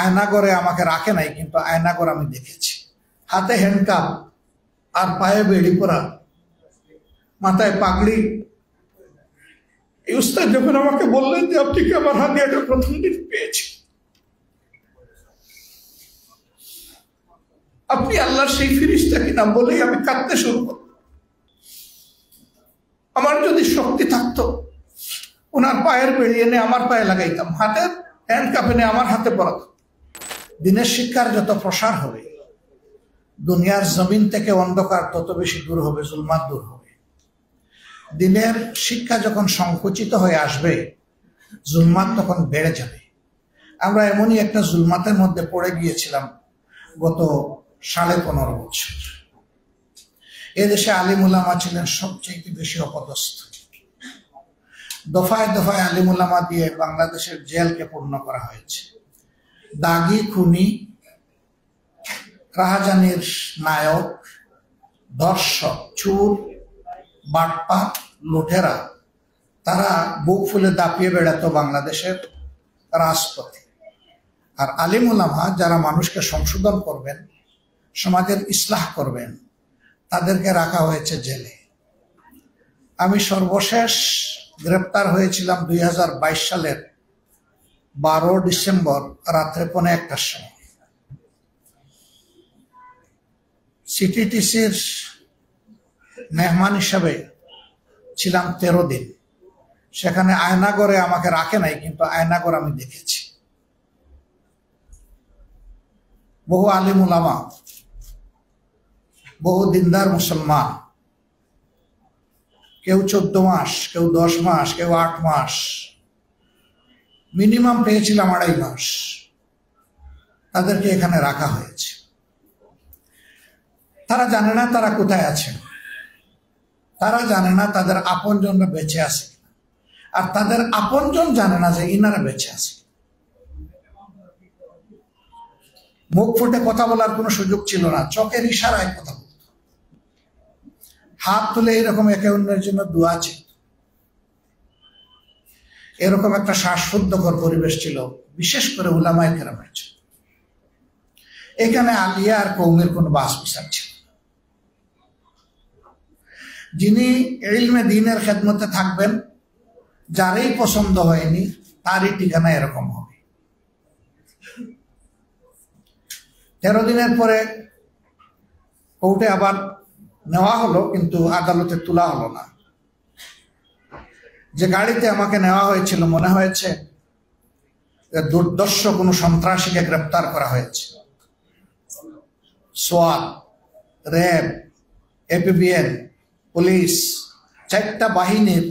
আয়নাগরে আমাকে রাখে নাই, কিন্তু আয়নাগর আমি দেখেছি। হাতে হ্যান্ডকাপ আর পায়ে বেড়ি পরা, মাথায় পাগড়ি। এই উস্তাদ যখন আমাকে বললেন যে আপনি কি আমার হাতে এটা প্রথম দিন পেয়েছি, আপনি আল্লাহর সেই ফিরিস্তা কিনা বলেই আমি কাঁদতে শুরু করলাম। আমার যদি শক্তি থাকতো ওনার পায়ের বেড়ি এনে আমার পায়ে লাগাইতাম, হাতের হ্যান্ডকাপ এনে আমার হাতে পরাতাম। দিনের শিক্ষার যত প্রসার হবে, দুনিয়ার জমিন থেকে অন্ধকার তত বেশি দূর হবে, জুলমাত দূর হবে। দিনের শিক্ষা যখন সংকুচিত হয়ে আসবে, জুলমাত তখন বেড়ে যাবে। আমরা এমনই একটা জুলমাতের মধ্যে পড়ে গিয়েছিলাম গত 15.5 বছর। এদেশে আলিম উলামা ছিলেন সবচেয়ে বেশি অপদস্থ। দফায় দফায় আলিম উলামা দিয়ে বাংলাদেশের জেলকে পূর্ণ করা হয়েছে। দাগি, খুনি, রাহাজানির নায়ক, ধর্ষক, চোর, বাটপাত, লুঠেরা, তারা বুক ফুলে দাপিয়ে বেড়াতো বাংলাদেশের রাজপথে। আর আলিম উলামা যারা মানুষকে সংশোধন করবেন, সমাজের ইসলাহ করবেন, তাদেরকে রাখা হয়েছে জেলে। আমি সর্বশেষ গ্রেপ্তার হয়েছিলাম 2022 সালের 12 ডিসেম্বর রাত্রে 1:15টার সময়। সিটিটিসির মেহমান হিসাবে ছিলাম 13 দিন। সেখানে আয়নাগরে আমাকে রাখে নাই, কিন্তু আয়নাগর আমি দেখেছি। বহু আলিম উলামা, বহু দিনদার মুসলমান, কেউ 14 মাস, কেউ 10 মাস, কেউ 8 মাস, মিনিমাম পেয়েছিলাম 2.5 মাস, তাদেরকে এখানে রাখা হয়েছে। তারা জানে না তারা কোথায় আছে, তারা জানে না তাদের আপনজনরা বেঁচে আছে, আর তাদের আপনজন জানে না যে ইনারা বেঁচে আছে। মুখ ফুটে কথা বলার কোনো সুযোগ ছিল না, চোখের ইশারায় কথা বলত, হাত তুলে এরকম একে অন্যের জন্য দোয়া ছিল। এরকম একটা শ্বাসরুদ্ধকর পরিবেশ ছিল, বিশেষ করে উলামায়ে কেরামের জন্য। এখানে আলিয়া আর কওমের কোনো বাস বিচার ছিল না। যিনি ইলমে দ্বীনের খেদমতে থাকবেন, যারই পছন্দ হয়নি তারই ঠিকানা এরকম হবে। 13 দিনের পরে কোর্টে আবার নেওয়া হলো, কিন্তু আদালতে তোলা হলো না। যে গাড়িতে আমাকে নেওয়া হয়েছিল, মনে হয়েছে দুর্দর্শ কোনো সন্ত্রাসীকে গ্রেপ্তার করা হয়েছে। সোয়াট, র্যাব, এপিবিএন, পুলিশ, 4টা বাহিনীর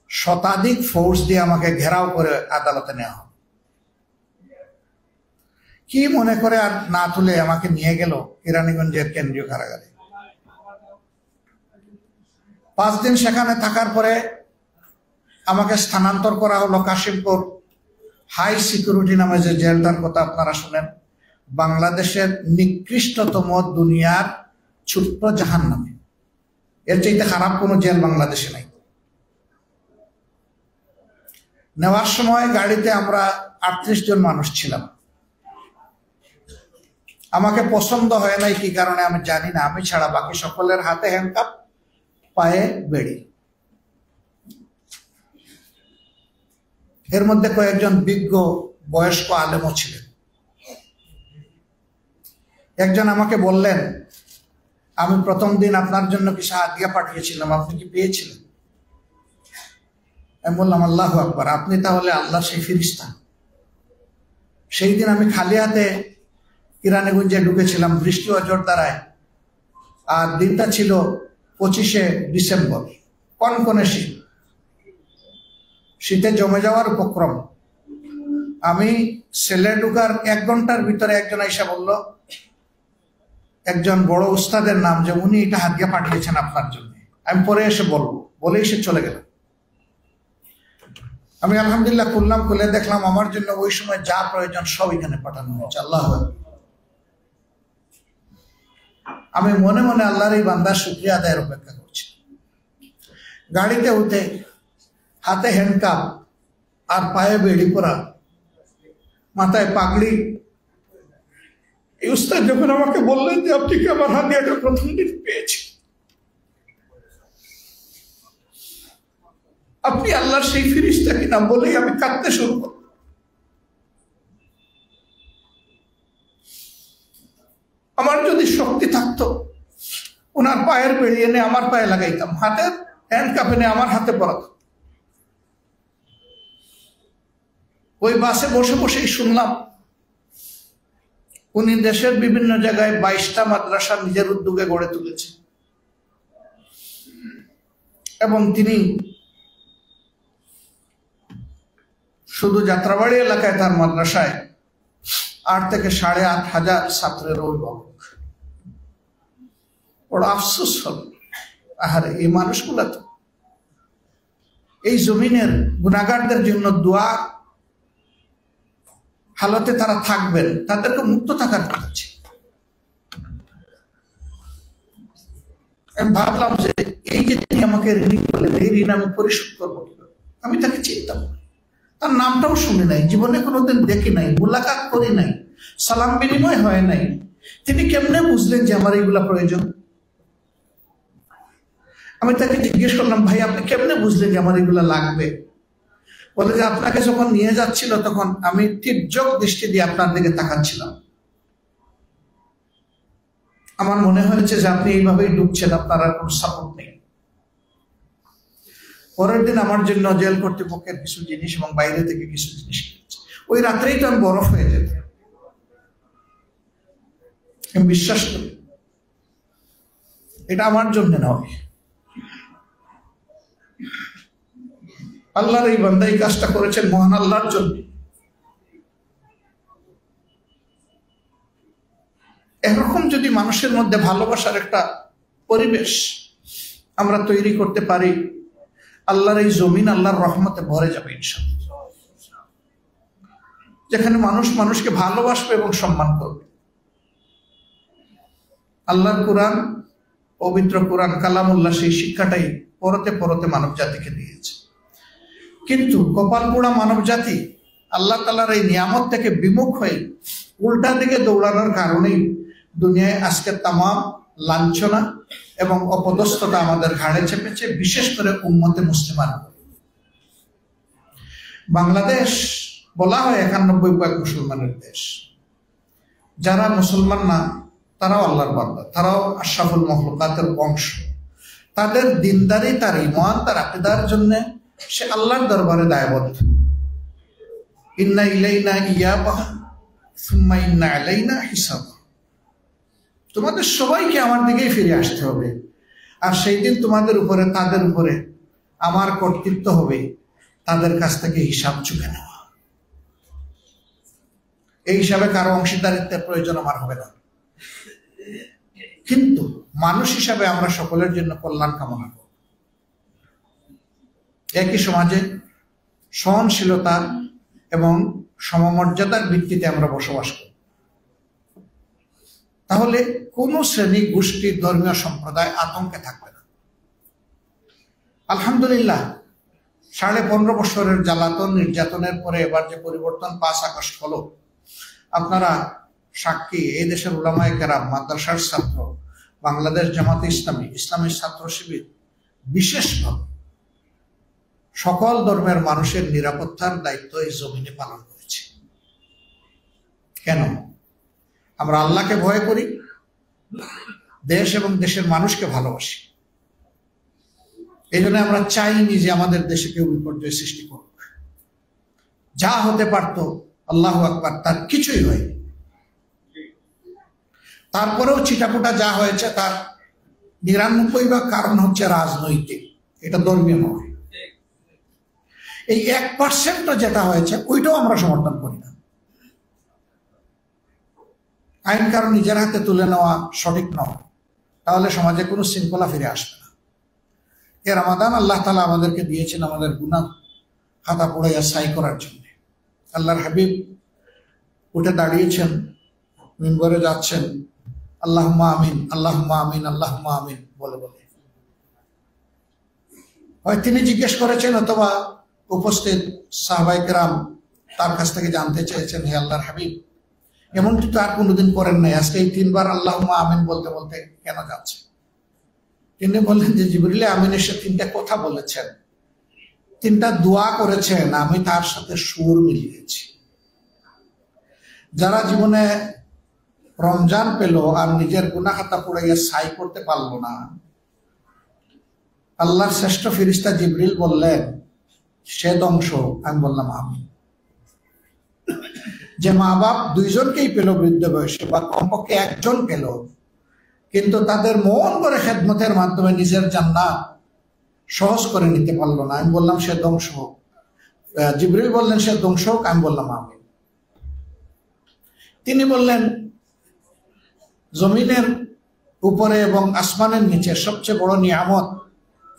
শতাধিক ফোর্স দিয়ে আমাকে ঘেরাও করে আদালতে নেওয়া হয়। কি মনে করে আর না তুলে আমাকে নিয়ে গেল কেরানীগঞ্জের কেন্দ্রীয় কারাগারে। 5 দিন সেখানে থাকার পরে আমাকে স্থানান্তর করা হলো কাশিমপুর হাই সিকিউরিটি নামে যে জেলটার কথা আপনারা শুনেন, বাংলাদেশের নিকৃষ্টতম দুনিয়ার ছোট্ট জাহান্নামে। এর চাইতে খারাপ কোনো জেল বাংলাদেশে নাই। নেওয়ার সময় গাড়িতে আমরা 38 জন মানুষ ছিলাম। আমাকে পছন্দ হয় নাই কি কারণে আমি জানি না, আমি ছাড়া বাকি সকলের হাতে হ্যান্ডকাপ, পায়ে বেড়ি। এর মধ্যে কয়েকজন বিজ্ঞ বয়স্ক আলেমও ছিলেন। একজন আমাকে বললেন, আমি প্রথম দিন আপনার জন্য কিছু হাদিয়া পাঠিয়েছিলাম, আপনি কি পেয়েছিলেন? আমি বললাম, আল্লাহু আকবার, আপনি তাহলে আল্লাহর সেই ফেরেশতা। সেই দিন আমি খালি হাতে কেরানীগঞ্জে ঢুকেছিলাম, বৃষ্টি ও জোরদারায়, আর দিনটা ছিল 25শে ডিসেম্বর, কনকনে শীত, শীতে জমে যাওয়ার উপক্রম। আমি সেলে ঢুকার 1 ঘন্টার ভিতরে একজন আইসা বলল, একজন বড় উস্তাদের নাম, যে উনি এটা হাদিয়া পাঠিয়েছেন আপনার জন্য। আমি পরে এসে বলবো, বলেই সে চলে গেল। আমি আলহামদুলিল্লাহ খুললাম, খুলে দেখলাম আমার জন্য ওই সময় যা প্রয়োজন সব এখানে পাঠানো হয়েছে। আল্লাহ, আমি মনে মনে আল্লাহর এই বান্দার শুকরিয়া আদায়ের অপেক্ষা করছি। গাড়িতে উঠে হাতে হ্যান্ডকাপ আর পায়ে বেড়ি পরা, মাথায় পাগড়ি, এই উস্তাদ যখন আমাকে বললেন যে আপনি কি আমার হাদিয়াটা প্রথম দিন পেয়েছেন, আপনি আল্লাহর সেই ফিরিস্তা কিনা বলেই আমি কাঁদতে শুরু করলাম। আমার যদি শক্তি থাকতো ওনার পায়ের বেড়ি এনে আমার পায়ে লাগাইতাম, হাতের হ্যান্ড কাপ এনে আমার হাতে পরাতাম। ওই বাসে বসে বসেই শুনলাম উনি দেশের বিভিন্ন জায়গায় 22টা মাদ্রাসা নিজের উদ্যোগে গড়ে তুলেছে এবং তিনি শুধু যাত্রাবাড়ি এলাকায় তার মাদ্রাসায় 8 থেকে 8,500 ছাত্রের অভিভাবক। বড় আফসোস হল, আহারে এই মানুষগুলা তো এই জমিনের গুনাহগারদের জন্য দোয়া হালতে তারা থাকবেন, তাদেরকে মুক্ত থাকার কথা ছিল। আমি ভাবলাম যে এই যে তিনি আমাকে ঋণী করলেন, এই ঋণ আমি পরিশোধ করবো। আমি তাকে চিনতাম, তার নামটাও শুনি নাই, জীবনে কোনোদিন দেখি নাই, মুলাকাত করি নাই, সালাম বিনিময় হয় নাই। তিনি কেমনে বুঝলেন যে আমার এইগুলা প্রয়োজন? আমি তাকে জিজ্ঞেস করলাম, ভাই আপনি কেমনে বুঝলেন যে আমার এগুলা লাগবে? বলে যে আপনাকে যখন নিয়ে যাচ্ছিল তখন আমি তীর্যক দৃষ্টি দিয়ে আপনার দিকে তাকাচ্ছিলাম, আমার মনে হয়েছে যে আপনি এইভাবেই ডুবছেন, আপনার আর কোনো সাপোর্ট নেই। পরের দিন আমার জন্য জেল কর্তৃপক্ষের কিছু জিনিস এবং বাইরে থেকে কিছু জিনিস কিনেছে। ওই রাত্রেই তো আমি বরফ হয়ে যেত। আমি বিশ্বাস করি এটা আমার জন্য নয়, আল্লাহর এই বান্দা এই কাজটা করেছেন মহান আল্লাহর জন্য। এরকম যদি মানুষের মধ্যে ভালোবাসার একটা পরিবেশ আমরা তৈরি করতে পারি, আল্লাহর এই জমিন আল্লাহর রহমতে ভরে যাবে ইনশাআল্লাহ। যেখানে মানুষ মানুষকে ভালোবাসবে এবং সম্মান করবে। আল্লাহর কোরআন, পবিত্র কোরআন কালামুল্লাহ, সেই শিক্ষাটাই পরতে পরতে মানব জাতিকে দিয়েছে। কিন্তু কপাল পোড়া মানব জাতি আল্লাহ তাআলার এই নিয়ামত থেকে বিমুখ হয়ে উল্টা দিকে দৌড়ানোর কারণেই দুনিয়ায় আজকে তামাম লাঞ্ছনা এবং অপদস্থতা আমাদের ঘাড়ে চেপেছে, বিশেষ করে উম্মতে মুসলিমান। বাংলাদেশ বলা হয় 91% মুসলমানের দেশ। যারা মুসলমান না তারাও আল্লাহর বান্দা, তারাও আশরাফুল মাখলুকাতের অংশ। তাদের দিনদারি, তার ঈমান, তার আকীদার জন্য সে আল্লাহর দরবারে দায়বদ্ধ। ইন্না ইলাইনা ইয়াবাহুম সুম্মা ইন্না আলাইনা হিসাবাহুম। তোমাদের সবাইকে আমার দিকেই ফিরে আসতে হবে, আর সেই দিন তোমাদের উপরে, তাদের উপরে আমার কর্তৃত্ব হবে, তাদের কাছ থেকে হিসাব চুকে নেওয়া। এই হিসাবে কারো অংশীদারিত্বের প্রয়োজন আমার হবে না, কিন্তু মানুষ হিসাবে আমরা সকলের জন্য কল্যাণ কামনা করব। একই সমাজে সহনশীলতা এবং সমমর্যাদার ভিত্তিতে আমরা বসবাস করি, তাহলে কোন শ্রেণী, গোষ্ঠী, ধর্মীয় সম্প্রদায় আতঙ্কে থাকবে না। আলহামদুলিল্লাহ 15.5 বছরের জ্বালাতন নির্যাতনের পরে এবার যে পরিবর্তন 5 আগস্ট হলো, আপনারা সাক্ষী। এই দেশের উলামায়ে কেরাম, মাদ্রাসার ছাত্র, বাংলাদেশ জামাতে ইসলামী, ইসলামী ছাত্র শিবির বিশেষভাবে সকল ধর্মের মানুষের নিরাপত্তার দায়িত্ব এই জমিনে পালন করেছে। কেন? আমরা আল্লাহকে ভয় করি, দেশ এবং দেশের মানুষকে ভালোবাসি। এই জন্য আমরা চাইনি যে আমাদের দেশে কেউ বিপর্যয় সৃষ্টি করুক। যা হতে পারত, আল্লাহু আকবার, তার কিছুই হয়নি। তারপরেও চিটাপুটা যা হয়েছে তার 99% কারণ হচ্ছে রাজনৈতিক, এটা ধর্মীয় নয়। এই 1% যেটা হয়েছে ওইটাও আমরা সমর্থন করি না। আইন কারণ নিজের হাতে তুলে নেওয়া সঠিক নয়, তাহলে সমাজে কোনো শৃঙ্খলা ফিরে আসবে না। এ রমাদান আল্লাহ তাআলা আমাদেরকে দিয়েছেন আমাদের গুনাহ খাতা পড়াইয়া সাই করার জন্য। আল্লাহর হাবিব উঠে দাঁড়িয়েছেন, মিম্বরে যাচ্ছেন, আল্লাহুম্মা আমিন, আল্লাহুম্মা আমিন, আল্লাহুম্মা আমিন বলে বলে। হয় তিনি জিজ্ঞেস করেছেন অথবা উপস্থিত সাহাবায়ে কেরাম তার কাছ থেকে জানতে চেয়েছেন, হে আল্লাহর হাবিব, এমনটি তো আর কোনোদিন করেন নাই, আজকে এই 3 বার আল্লাহুম্মা আমিন বলতে বলতে কেন যাচ্ছে? তিনি বললেন যে জিবরিল আমিন এসে 3টা কথা বলেছেন, 3টা দোয়া করেছেন, আমি তার সাথে সুর মিলিয়েছি। যারা জীবনে রমজান পেল আর নিজের গুনাহ খাতা পুড়াইয়া ছাই করতে পারলো না, আল্লাহর শ্রেষ্ঠ ফেরেশতা জিবরিল বললেন সে ধ্বংস। আমি বললাম আমি। যে মা বাপ 2জনকেই পেল বৃদ্ধ বয়সে, বা কমপক্ষে 1জন পেল, কিন্তু তাদের মন করে খেদমতের মাধ্যমে নিজের জান্নাত সহজ করে নিতে পারলো না, আমি বললাম সে ধ্বংস হোক। জিবরিল বললেন সে ধ্বংস হোক। আমি বললাম আমি। তিনি বললেন জমিনের উপরে এবং আসমানের নিচে সবচেয়ে বড় নিয়ামত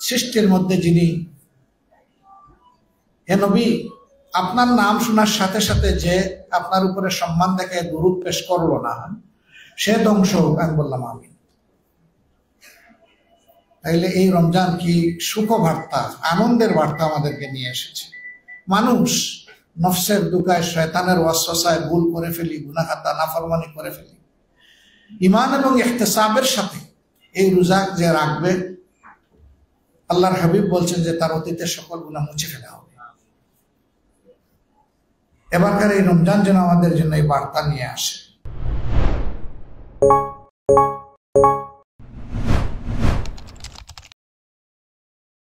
সৃষ্টির মধ্যে যিনি, হে নবী, আপনার নাম শোনার সাথে সাথে যে আপনার উপরে সম্মান দেখে দুরূদ পেশ করলো না, সে ধ্বংস হোক। আমি বললাম আমি। তাইলে এই রমজান কি সুখবার্তা, আনন্দের বার্তা আমাদেরকে নিয়ে এসেছে। মানুষ নফসের দুকায়, শয়তানের ওয়াসওয়াসায় ভুল করে ফেলি, গুনাহ খাতা নাফরমানি করে ফেলি। ঈমান এবং ইহতিসাবের সাথে এই রোজা যে রাখবে, আল্লাহর হাবিব বলছেন যে তার অতীতের সকল গুনাহ মুছে ফেলা হবে। এবারকার এই রমজান যেন আমাদের জন্য এই বার্তা নিয়ে আসে।